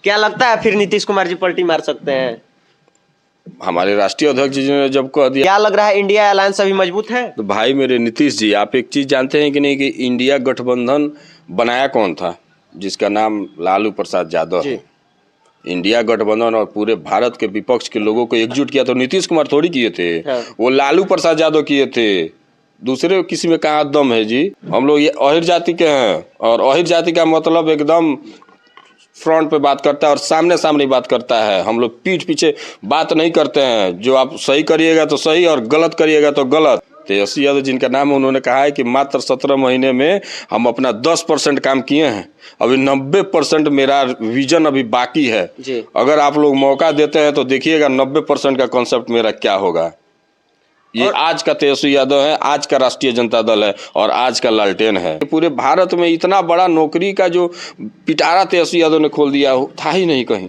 क्या लगता है फिर नीतीश कुमार जी पलटी मार सकते हैं? हमारे राष्ट्रीय अध्यक्ष जी ने जब कह दिया, क्या लग रहा है इंडिया अलायंस अभी मजबूत है? तो भाई मेरे नीतीश जी, आप एक चीज जानते हैं कि नहीं कि इंडिया गठबंधन बनाया कौन था? जिसका नाम लालू प्रसाद यादव है। इंडिया गठबंधन और पूरे भारत के विपक्ष के लोगों को एकजुट किया तो नीतीश कुमार थोड़ी किए थे। हाँ। वो लालू प्रसाद यादव किए थे। दूसरे किसी में कहाँ दम है जी? हम लोग ये अहिर जाति के हैं, और अहिर जाति का मतलब एकदम फ्रंट पे बात करता है और सामने सामने बात करता है। हम लोग पीठ पीछे बात नहीं करते हैं। जो आप सही करिएगा तो सही और गलत करिएगा तो गलत। तेजस्वी यादव जिनका नाम है, उन्होंने कहा है कि मात्र 17 महीने में हम अपना 10% काम किए हैं, अभी 90% मेरा विजन अभी बाकी है जी। अगर अगर आप लोग मौका देते हैं तो देखिएगा 90% का कॉन्सेप्ट मेरा क्या होगा। ये आज का तेजस्वी यादव है, आज का राष्ट्रीय जनता दल है और आज का लालटेन है। पूरे भारत में इतना बड़ा नौकरी का जो पिटारा तेजस्वी यादव ने खोल दिया था ही नहीं कहीं।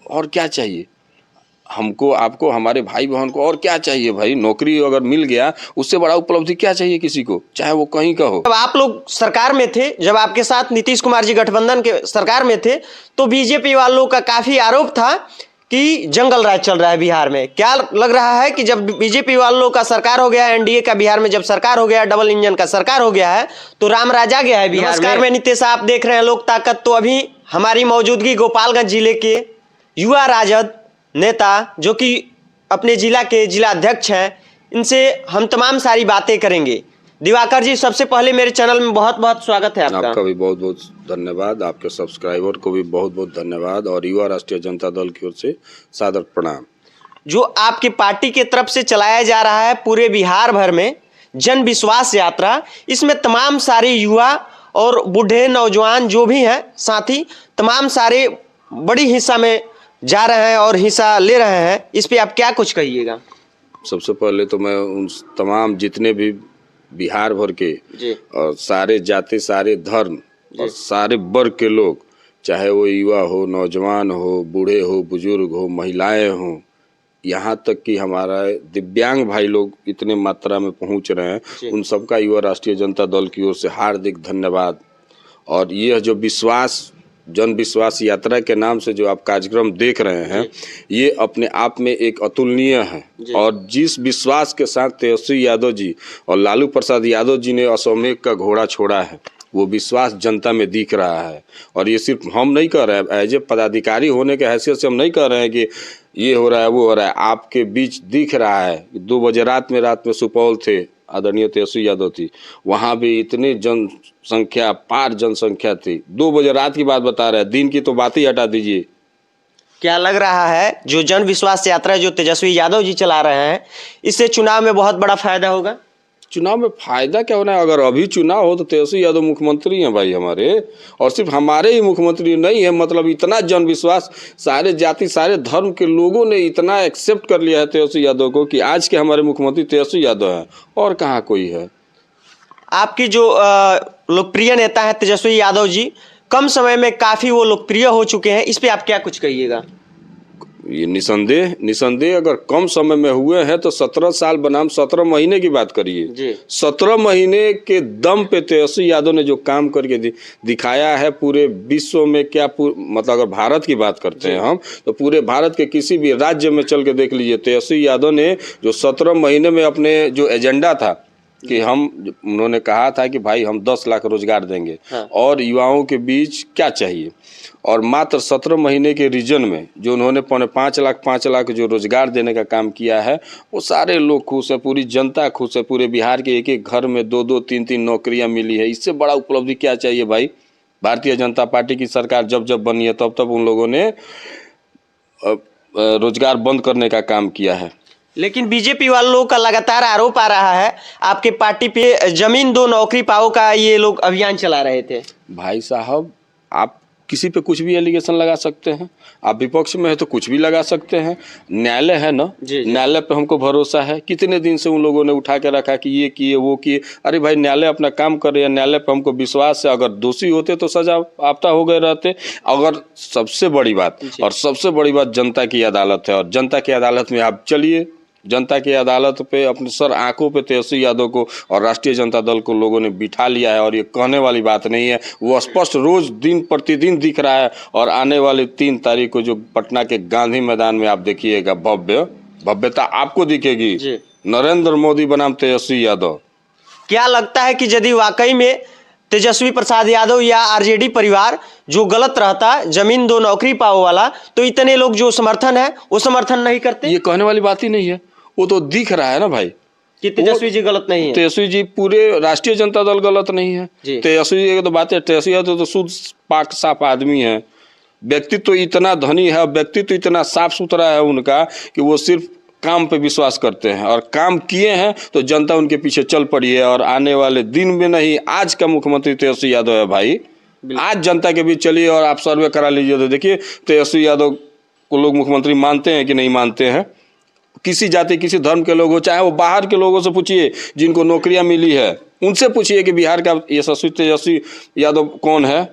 और क्या चाहिए हमको, आपको, हमारे भाई बहन को? और क्या चाहिए भाई? नौकरी अगर मिल गया उससे बड़ा उपलब्धि क्या चाहिए किसी को, चाहे वो कहीं का हो। जब आप लोग सरकार में थे, जब आपके साथ नीतीश कुमार जी गठबंधन के सरकार में थे, तो बीजेपी वालों का काफी आरोप था कि जंगल राज चल रहा है बिहार में। क्या लग रहा है कि जब बीजेपी वालों का सरकार हो गया है, एनडीए का बिहार में जब सरकार हो गया है, डबल इंजन का सरकार हो गया है, तो राम राज आ गया है बिहार में? नमस्कार, मैं नीतीश, आप देख रहे हैं लोक ताकत। तो अभी हमारी मौजूदगी गोपालगंज जिले के युवा राजद नेता, जो कि अपने जिला के जिला अध्यक्ष हैं, इनसे हम तमाम सारी बातें करेंगे। दिवाकर जी, सबसे पहले मेरे चैनल में बहुत बहुत स्वागत है आपका। आपका भी बहुत बहुत धन्यवाद। आपके सब्सक्राइबर को भी बहुत बहुत धन्यवाद और युवा राष्ट्रीय जनता दल की ओर से सादर प्रणाम। जो आपकी पार्टी की तरफ से चलाया जा रहा है पूरे बिहार भर में जन विश्वास यात्रा, इसमें तमाम सारे युवा और बूढ़े नौजवान जो भी हैं साथी, तमाम सारे बड़ी हिस्सा में जा रहे हैं और हिस्सा ले रहे हैं। इस पे आप क्या कुछ कहिएगा? सबसे पहले तो मैं उन तमाम जितने भी बिहार भर के जी। और सारे जाति, सारे धर्म और सारे वर्ग के लोग, चाहे वो युवा हो, नौजवान हो, बूढ़े हो, बुजुर्ग हो, महिलाएं हो, यहाँ तक कि हमारा दिव्यांग भाई लोग इतने मात्रा में पहुँच रहे हैं, उन सबका युवा राष्ट्रीय जनता दल की ओर से हार्दिक धन्यवाद। और यह जो विश्वास, जन विश्वास यात्रा के नाम से जो आप कार्यक्रम देख रहे हैं, ये अपने आप में एक अतुलनीय है। और जिस विश्वास के साथ तेजस्वी यादव जी और लालू प्रसाद यादव जी ने अश्वमेध का घोड़ा छोड़ा है, वो विश्वास जनता में दिख रहा है। और ये सिर्फ हम नहीं कह रहे हैं, एज ए पदाधिकारी होने के हैसियत से हम नहीं कह रहे हैं कि ये हो रहा है वो हो रहा है। आपके बीच दिख रहा है। 2 बजे रात में सुपौल थे, आदरणीय तेजस्वी यादव थी, वहाँ भी इतनी जनसंख्या, पार जनसंख्या थी। 2 बजे रात की बात बता रहे हैं, दिन की तो बात ही हटा दीजिए। क्या लग रहा है जो जन विश्वास यात्रा जो तेजस्वी यादव जी चला रहे हैं, इससे चुनाव में बहुत बड़ा फायदा होगा? चुनाव में फायदा क्या होना है? अगर अभी चुनाव हो तो तेजस्वी यादव मुख्यमंत्री हैं भाई हमारे, और सिर्फ हमारे ही मुख्यमंत्री नहीं है। मतलब इतना जन विश्वास, सारे जाति, सारे धर्म के लोगों ने इतना एक्सेप्ट कर लिया है तेजस्वी यादव को कि आज के हमारे मुख्यमंत्री तेजस्वी यादव हैं, और कहाँ कोई है। आपकी जो लोकप्रिय नेता है तेजस्वी यादव जी, कम समय में काफी वो लोकप्रिय हो चुके हैं, इस पे आप क्या कुछ कहिएगा? ये निसंदेह अगर कम समय में हुए हैं तो 17 साल बनाम 17 महीने की बात करिए। 17 महीने के दम पे तेजस्वी यादव ने जो काम करके दिखाया है पूरे विश्व में, क्या मतलब अगर भारत की बात करते हैं हम, तो पूरे भारत के किसी भी राज्य में चल के देख लीजिए, तेजस्वी यादव ने जो 17 महीने में अपने जो एजेंडा था कि उन्होंने कहा था कि भाई हम 10 लाख रोजगार देंगे और युवाओं के बीच क्या चाहिए, और मात्र 17 महीने के रीजन में जो उन्होंने 5 लाख जो रोजगार देने का काम किया है, वो सारे लोग खुश है, पूरी जनता खुश है। पूरे बिहार के एक एक घर में 2-2, 3-3 नौकरियां मिली है। इससे बड़ा उपलब्धि क्या चाहिए भाई? भारतीय जनता पार्टी की सरकार जब जब बनी है तब तब उन लोगों ने रोजगार बंद करने का काम किया है। लेकिन बीजेपी वालों का लगातार आरोप आ रहा है आपके पार्टी पे जमीन दो नौकरी पाओ का ये लोग अभियान चला रहे थे। भाई साहब, आप किसी पे कुछ भी एलिगेशन लगा सकते हैं, आप विपक्ष में है तो कुछ भी लगा सकते हैं। न्यायालय है ना, न्यायालय पे हमको भरोसा है। कितने दिन से उन लोगों ने उठा के रखा कि ये किए वो किए। अरे भाई, न्यायालय अपना काम कर रहे हैं, न्यायालय पे हमको विश्वास है। अगर दोषी होते तो सजा आपता हो गए रहते। अगर सबसे बड़ी बात जनता की अदालत है, और जनता की अदालत में आप चलिए, जनता की अदालत पे अपने सर आंखों पे तेजस्वी यादव को और राष्ट्रीय जनता दल को लोगों ने बिठा लिया है और ये कहने वाली बात नहीं है, वो स्पष्ट रोज दिन प्रतिदिन दिख रहा है। और आने वाली 3 तारीख को जो पटना के गांधी मैदान में आप देखिएगा भव्यता आपको दिखेगी। नरेंद्र मोदी बनाम तेजस्वी यादव। क्या लगता है कि यदि वाकई में तेजस्वी प्रसाद यादव या आरजेडी परिवार जो गलत रहता, जमीन दो नौकरी पाओ वाला, तो इतने लोग जो समर्थन है वो समर्थन नहीं करते? ये कहने वाली बात ही नहीं है, वो तो दिख रहा है ना भाई कि तेजस्वी जी गलत नहीं है। तेजस्वी जी पूरे राष्ट्रीय जनता दल गलत नहीं है। तेजस्वी जी की तो बात है, तेजस्वी यादव तो शुद्ध पाक साफ आदमी है। व्यक्तित्व इतना धनी है, व्यक्तित्व इतना साफ सुथरा है उनका कि वो सिर्फ काम पे विश्वास करते हैं और काम किए हैं तो जनता उनके पीछे चल पड़ी है। और आने वाले दिन में नहीं, आज का मुख्यमंत्री तेजस्वी यादव है भाई। आज जनता के बीच चलिए और आप सर्वे करा लीजिए तो देखिए तेजस्वी यादव को लोग मुख्यमंत्री मानते हैं कि नहीं मानते हैं। किसी जाति किसी धर्म के लोग हो, चाहे वो बाहर के लोगों से पूछिए जिनको नौकरियां मिली है, उनसे पूछिए कि बिहार का यशस्वी तेजस्वी यादव कौन है।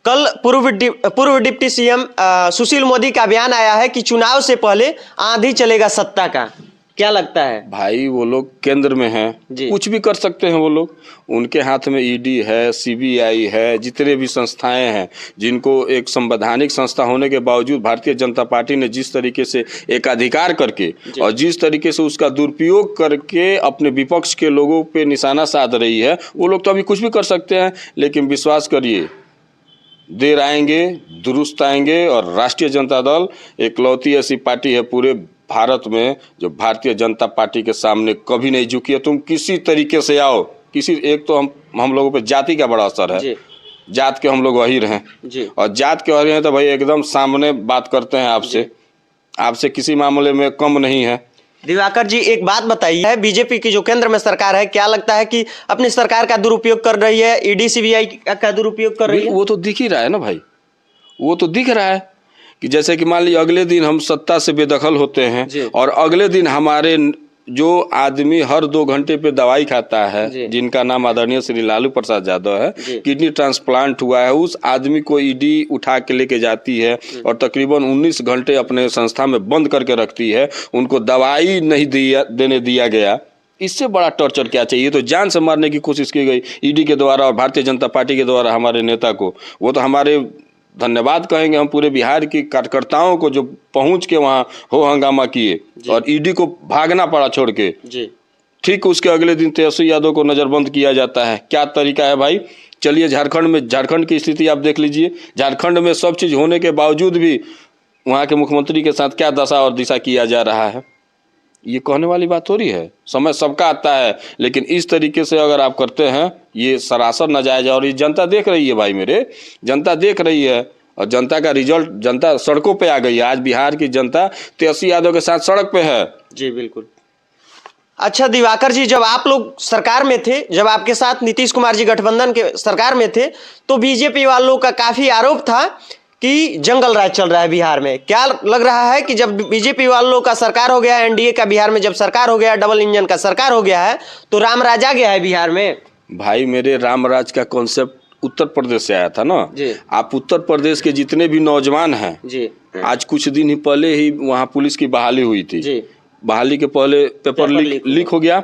कल पूर्व डिप्टी सीएम सुशील मोदी का बयान आया है कि चुनाव से पहले आंधी चलेगा सत्ता का। क्या लगता है भाई? वो लोग केंद्र में हैं, कुछ भी कर सकते हैं वो लोग। उनके हाथ में ईडी है, सीबीआई है, जितने भी संस्थाएं हैं जिनको एक संवैधानिक संस्था होने के बावजूद भारतीय जनता पार्टी ने जिस तरीके से एकाधिकार करके और जिस तरीके से उसका दुरुपयोग करके अपने विपक्ष के लोगों पे निशाना साध रही है, वो लोग तो अभी कुछ भी कर सकते हैं। लेकिन विश्वास करिए, देर आएंगे दुरुस्त आएंगे। और राष्ट्रीय जनता दल एकलौती ऐसी पार्टी है पूरे भारत में जो भारतीय जनता पार्टी के सामने कभी नहीं झुकी है। तुम किसी तरीके से आओ, किसी एक तो हम लोगों पे जाति का बड़ा असर है, जात के हम लोग अहीर हैं और जात के अहीर हैं तो भाई एकदम सामने बात करते हैं आपसे किसी मामले में कम नहीं है। दिवाकर जी एक बात बताइए, बीजेपी की जो केंद्र में सरकार है, क्या लगता है कि अपनी सरकार का दुरुपयोग कर रही है, ईडी सीबीआई का दुरुपयोग कर रही है? वो तो दिख ही रहा है ना भाई, वो तो दिख रहा है कि जैसे कि मान लीजिए अगले दिन हम सत्ता से बेदखल होते हैं और अगले दिन हमारे जो आदमी हर 2 घंटे पे दवाई खाता है, जिनका नाम आदरणीय श्री लालू प्रसाद यादव है, किडनी ट्रांसप्लांट हुआ है, उस आदमी को ईडी उठा के लेके जाती है और तकरीबन 19 घंटे अपने संस्था में बंद करके रखती है। उनको दवाई नहीं देने दिया गया। इससे बड़ा टॉर्चर क्या चाहिए? तो जान से मारने की कोशिश की गई ईडी के द्वारा और भारतीय जनता पार्टी के द्वारा हमारे नेता को। वो तो हमारे धन्यवाद कहेंगे हम पूरे बिहार के कार्यकर्ताओं को जो पहुंच के वहां हो हंगामा किए और ईडी को भागना पड़ा छोड़ के। ठीक उसके अगले दिन तेजस्वी यादव को नजरबंद किया जाता है। क्या तरीका है भाई? चलिए झारखंड की स्थिति आप देख लीजिए। झारखंड में सब चीज होने के बावजूद भी वहां के मुख्यमंत्री के साथ क्या दशा और दिशा किया जा रहा है। ये कहने वाली बात हो रही है। समय सबका आता है, लेकिन इस तरीके से अगर आप करते हैं ये सरासर नाजायज है। और ये जनता देख रही है भाई, मेरे जनता देख रही है और जनता का रिजल्ट, जनता सड़कों पे आ गई है। आज बिहार की जनता तेजस्वी यादव के साथ सड़क पे है। जी बिल्कुल। अच्छा दिवाकर जी, जब आप लोग सरकार में थे, जब आपके साथ नीतीश कुमार जी गठबंधन के सरकार में थे, तो बीजेपी वालों का काफी आरोप था कि जंगल राज चल रहा है बिहार में। क्या लग रहा है कि जब बीजेपी वालों का सरकार हो गया है, एनडीए का बिहार में जब सरकार हो गया है, डबल इंजन का सरकार हो गया है, तो राम राज आ गया है बिहार में? भाई मेरे राम राज का कॉन्सेप्ट उत्तर प्रदेश से आया था ना। आप उत्तर प्रदेश के जितने भी नौजवान हैं, आज कुछ दिन ही पहले ही वहाँ पुलिस की बहाली हुई थी। बहाली के पहले पेपर लीक हो गया।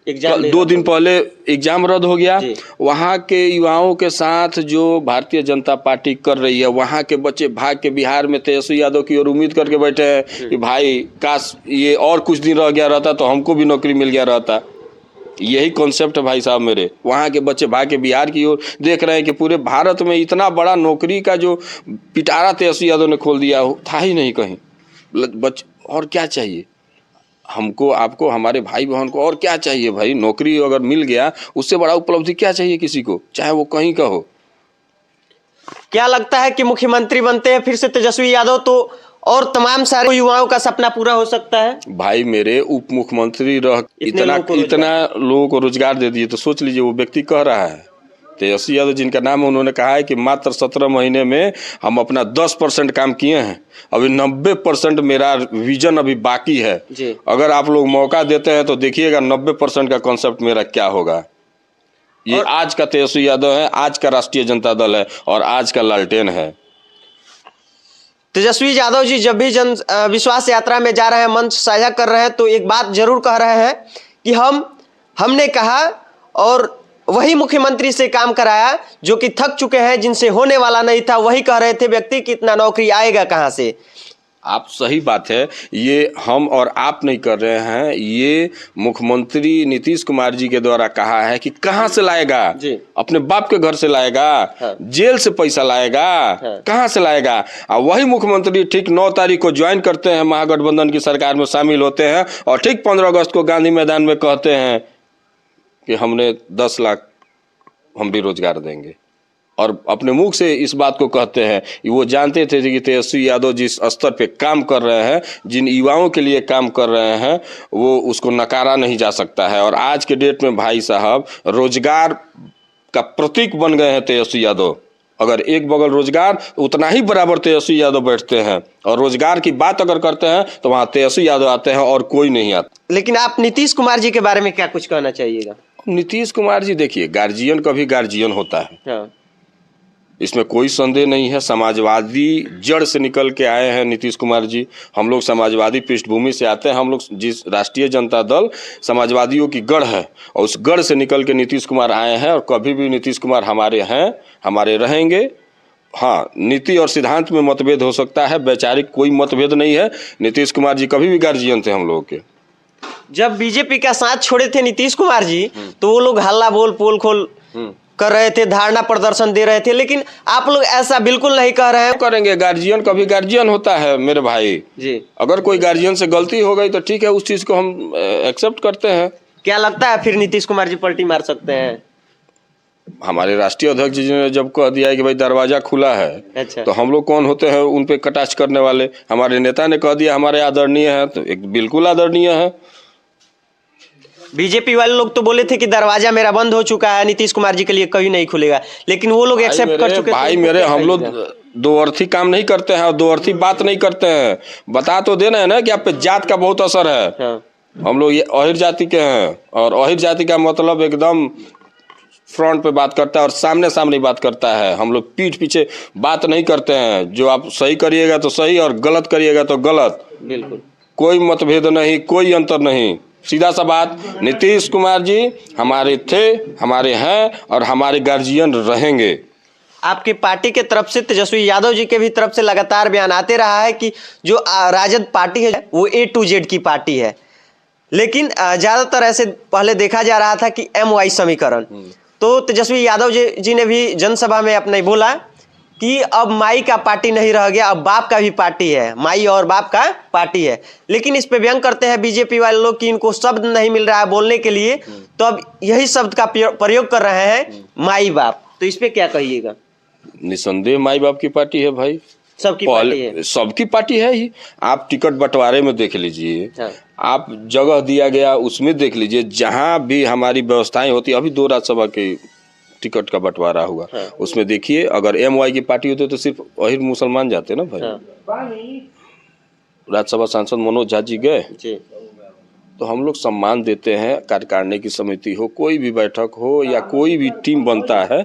2 दिन पहले एग्जाम रद्द हो गया। वहाँ के युवाओं के साथ जो भारतीय जनता पार्टी कर रही है, वहाँ के बच्चे भाग के बिहार में तेजस्वी यादव की ओर उम्मीद करके बैठे हैं कि भाई काश ये और कुछ दिन रह गया रहता तो हमको भी नौकरी मिल गया रहता। यही कॉन्सेप्ट है भाई साहब मेरे। वहाँ के बच्चे भाग के बिहार की ओर देख रहे हैं कि पूरे भारत में इतना बड़ा नौकरी का जो पिटारा तेजस्वी यादव ने खोल दिया था ही नहीं कहीं। और क्या चाहिए हमको, आपको, हमारे भाई बहन को? और क्या चाहिए भाई? नौकरी अगर मिल गया उससे बड़ा उपलब्धि क्या चाहिए किसी को, चाहे वो कहीं का हो। क्या लगता है कि मुख्यमंत्री बनते हैं फिर से तेजस्वी यादव तो और तमाम सारे युवाओं का सपना पूरा हो सकता है? भाई मेरे उप मुख्यमंत्री रह इतना लोगों को रोजगार दे दिए, तो सोच लीजिए वो व्यक्ति कह रहा है। तेजस्वी यादव जिनका नाम है, उन्होंने कहा है कि मात्र 17 महीने में हम अपना 10% काम किए हैं, अभी 90% मेरा विजन अभी बाकी है। अगर आप लोग मौका देते हैं तो देखिएगा 90% का कॉन्सेप्ट मेरा क्या होगा। ये आज का तेजस्वी यादव है, आज का राष्ट्रीय जनता दल है और आज का लालटेन है। तेजस्वी यादव जी जब भी जन विश्वास यात्रा में जा रहे हैं, मंच साझा कर रहे हैं, तो एक बात जरूर कह रहे हैं कि हमने कहा और वही मुख्यमंत्री से काम कराया जो कि थक चुके हैं, जिनसे होने वाला नहीं था। वही कह रहे थे व्यक्ति कि इतना नौकरी आएगा कहां से। आप सही बात है, ये हम और आप नहीं कर रहे हैं, ये मुख्यमंत्री नीतीश कुमार जी के द्वारा कहा है कि कहां से लाएगा जी। अपने बाप के घर से लाएगा। हाँ। जेल से पैसा लाएगा। हाँ। कहां से लाएगा। और वही मुख्यमंत्री ठीक 9 तारीख को ज्वाइन करते हैं, महागठबंधन की सरकार में शामिल होते हैं और ठीक 15 अगस्त को गांधी मैदान में कहते हैं कि हमने 10 लाख हम भी रोजगार देंगे, और अपने मुंह से इस बात को कहते हैं। वो जानते थे कि तेजस्वी यादव जिस स्तर पे काम कर रहे हैं, जिन युवाओं के लिए काम कर रहे हैं, वो उसको नकारा नहीं जा सकता है। और आज के डेट में भाई साहब रोजगार का प्रतीक बन गए हैं तेजस्वी यादव। अगर एक बगल रोजगार, उतना ही बराबर तेजस्वी यादव बैठते हैं, और रोजगार की बात अगर करते हैं तो वहाँ तेजस्वी यादव आते हैं और कोई नहीं आता। लेकिन आप नीतीश कुमार जी के बारे में क्या कुछ कहना चाहिएगा। नीतीश कुमार जी देखिए, गार्जियन कभी गार्जियन होता है, हाँ। इसमें कोई संदेह नहीं है। समाजवादी जड़ से निकल के आए हैं नीतीश कुमार जी। हम लोग समाजवादी पृष्ठभूमि से आते हैं। हम लोग जिस राष्ट्रीय जनता दल समाजवादियों की गढ़ है, और उस गढ़ से निकल के नीतीश कुमार आए हैं, और कभी भी नीतीश कुमार हमारे हैं, हमारे रहेंगे। हाँ, नीति और सिद्धांत में मतभेद हो सकता है, वैचारिक कोई मतभेद नहीं है। नीतीश कुमार जी कभी भी गार्जियन थे हम लोगों के। जब बीजेपी का साथ छोड़े थे नीतीश कुमार जी, तो वो लोग हल्ला बोल पोल खोल कर रहे थे, धारणा प्रदर्शन दे रहे थे, लेकिन आप लोग ऐसा बिल्कुल नहीं कह रहे हैं। करेंगे, गार्जियन कभी गार्जियन होता है मेरे भाई जी। अगर कोई गार्जियन से गलती हो गई तो ठीक है, उस चीज को हम एक्सेप्ट करते हैं। क्या लगता है फिर नीतीश कुमार जी पलटी मार सकते हैं। हमारे राष्ट्रीय अध्यक्ष जी ने जब कह दिया है कि भाई दरवाजा खुला है, अच्छा। तो हम लोग कौन होते हैं उन पे कटाक्ष करने वाले। हमारे नेता ने कह दिया हमारे आदरणीय है, तो एक बिल्कुल आदरणीय है। बीजेपी वाले लोग तो बोले थे कि दरवाजा मेरा बंद हो चुका है, नीतीश कुमार जी के लिए कभी नहीं खुलेगा, लेकिन वो लोग एक्सेप्ट कर चुके। भाई मेरे, हम लोग दो अर्थी काम नहीं करते हैं और दो अर्थी बात नहीं करते हैं। बता तो देना है ना कि आप पे जात का बहुत असर है। हाँ। हम लोग ये अहिर जाति के हैं, और अहिर जाति का मतलब एकदम फ्रंट पे बात करता है और सामने सामने बात करता है। हम लोग पीठ पीछे बात नहीं करते हैं। जो आप सही करिएगा तो सही, और गलत करिएगा तो गलत। बिल्कुल कोई मतभेद नहीं, कोई अंतर नहीं, सीधा सा बात। नीतीश कुमार जी हमारे थे, हमारे हैं, और हमारे गार्जियन रहेंगे। आपकी पार्टी के तरफ से, तेजस्वी यादव जी के भी तरफ से लगातार बयान आते रहा है कि जो राजद पार्टी है वो A to Z की पार्टी है, लेकिन ज्यादातर ऐसे पहले देखा जा रहा था कि MY समीकरण। तो तेजस्वी यादव जी ने भी जनसभा में अपने बोला कि अब माई का पार्टी नहीं रह गया, अब बाप का भी पार्टी है, माई और बाप का पार्टी है। लेकिन इस पे व्यंग करते हैं बीजेपी वाले लोग कि इनको शब्द नहीं मिल रहा है बोलने के लिए, तो अब यही शब्द का प्रयोग कर रहे हैं, माई बाप। तो इस पे क्या कहिएगा। निसंदेह माई बाप की पार्टी है भाई, सबकी पार्टी है, सबकी पार्टी है ही। आप टिकट बंटवारे में देख लीजिए। हाँ। आप जगह दिया गया उसमें देख लीजिए, जहां भी हमारी व्यवस्थाएं होती, अभी 2 राज्यसभा के टिकट का बंटवारा हुआ, हाँ। उसमें देखिए अगर MY की पार्टी होती तो सिर्फ अहिर मुसलमान जाते ना भाई। हाँ। राज्यसभा सांसद मनोज झा जी गए, जी। तो हम लोग सम्मान देते हैं। कार्यकारिणी की समिति हो, कोई भी बैठक हो, या कोई भी टीम बनता है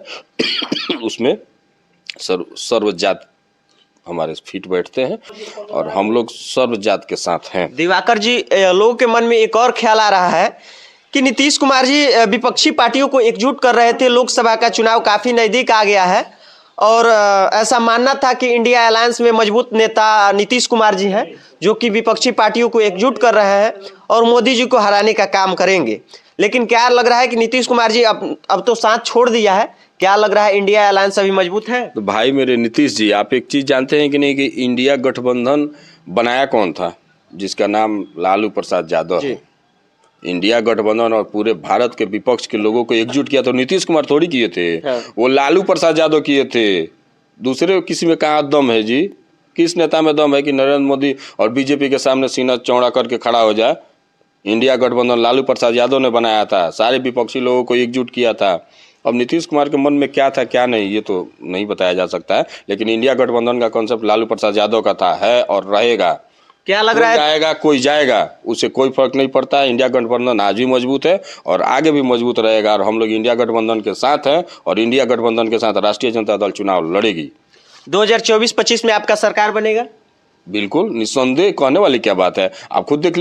उसमें सर्व जात हमारे फीट बैठते हैं, और हम लोग सर्व जात के साथ हैं। दिवाकर जी, लोगों के मन में एक और ख्याल आ रहा है कि नीतीश कुमार जी विपक्षी पार्टियों को एकजुट कर रहे थे। लोकसभा का चुनाव काफी नजदीक आ गया है, और ऐसा मानना था कि इंडिया अलायंस में मजबूत नेता नीतीश कुमार जी हैं, जो कि विपक्षी पार्टियों को एकजुट कर रहे हैं और मोदी जी को हराने का काम करेंगे। लेकिन क्या लग रहा है कि नीतीश कुमार जी अब तो साथ छोड़ दिया है, क्या लग रहा है इंडिया अलायंस अभी मजबूत है। तो भाई मेरे नीतीश जी, आप एक चीज जानते हैं कि नहीं, कि इंडिया गठबंधन बनाया कौन था, जिसका नाम लालू प्रसाद यादव है। इंडिया गठबंधन और पूरे भारत के विपक्ष के लोगों को एकजुट किया तो नीतीश कुमार थोड़ी किए थे। हाँ। वो लालू प्रसाद यादव किए थे। दूसरे किसी में कहाँ दम है जी। किस नेता में दम है कि नरेंद्र मोदी और बीजेपी के सामने सीना चौड़ा करके खड़ा हो जाए। इंडिया गठबंधन लालू प्रसाद यादव ने बनाया था, सारे विपक्षी लोगों को एकजुट किया था। अब नीतीश कुमार के मन में क्या था क्या नहीं, ये तो नहीं बताया जा सकता है, लेकिन इंडिया गठबंधन का कॉन्सेप्ट लालू प्रसाद यादव का था, है और रहेगा। क्या लग रहा है, जाएगा कोई जाएगा, उससे कोई फर्क नहीं पड़ता है। इंडिया गठबंधन आज भी मजबूत है और आगे भी मजबूत रहेगा, और हम लोग इंडिया गठबंधन के साथ हैं, और इंडिया गठबंधन के साथ राष्ट्रीय जनता दल चुनाव लड़ेगी। 2024-25 में आपका सरकार बनेगा? बिल्कुल निस्संदेह, कहने वाली क्या बात है। आप खुद देख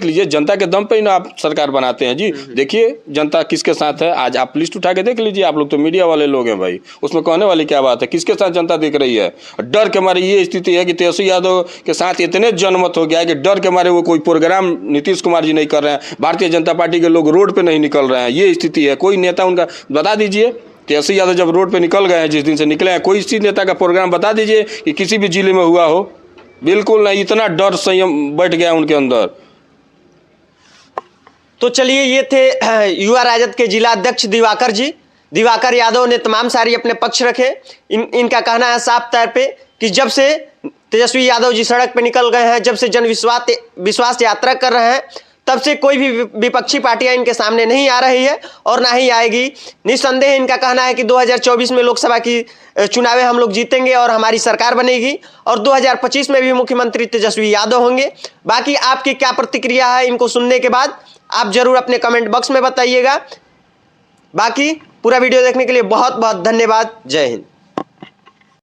लीजिए, जनता के दम पे ही ना आप सरकार बनाते हैं जी। देखिए जनता किसके साथ है, आज आप लिस्ट उठा के देख लीजिए, आप लोग तो मीडिया वाले लोग हैं भाई, उसमें कहने वाली क्या बात है, किसके साथ जनता देख रही है। डर के मारे ये स्थिति है कि तेजस्वी यादव के साथ इतने जनमत हो गया है कि डर के मारे वो कोई प्रोग्राम नीतीश कुमार जी नहीं कर रहे हैं, भारतीय जनता पार्टी के लोग रोड पे नहीं निकल रहे हैं, ये स्थिति है। कोई नेता उनका बता दीजिए, तेजस्वी यादव जब रोड पे निकल गए हैं, जिस दिन से निकले हैं, कोई इसी नेता का प्रोग्राम बता दीजिए कि किसी भी जिले में हुआ हो। बिल्कुल नहीं, इतना डर संयम बैठ गया उनके अंदर। तो चलिए, ये थे युवा राजद के जिला अध्यक्ष दिवाकर जी। दिवाकर यादव ने तमाम सारी अपने पक्ष रखे। इनका कहना है साफ तौर पे कि जब से तेजस्वी यादव जी सड़क पे निकल गए हैं, जब से जन विश्वास यात्रा कर रहे हैं, तब से कोई भी विपक्षी पार्टियां इनके सामने नहीं आ रही है और ना ही आएगी। निस्संदेह इनका कहना है कि 2024 में लोकसभा की चुनावें हम लोग जीतेंगे और हमारी सरकार बनेगी और 2025 में भी मुख्यमंत्री तेजस्वी यादव होंगे। बाकी आपकी क्या प्रतिक्रिया है इनको सुनने के बाद, आप जरूर अपने कमेंट बॉक्स में बताइएगा। बाकी पूरा वीडियो देखने के लिए बहुत बहुत धन्यवाद। जय हिंद।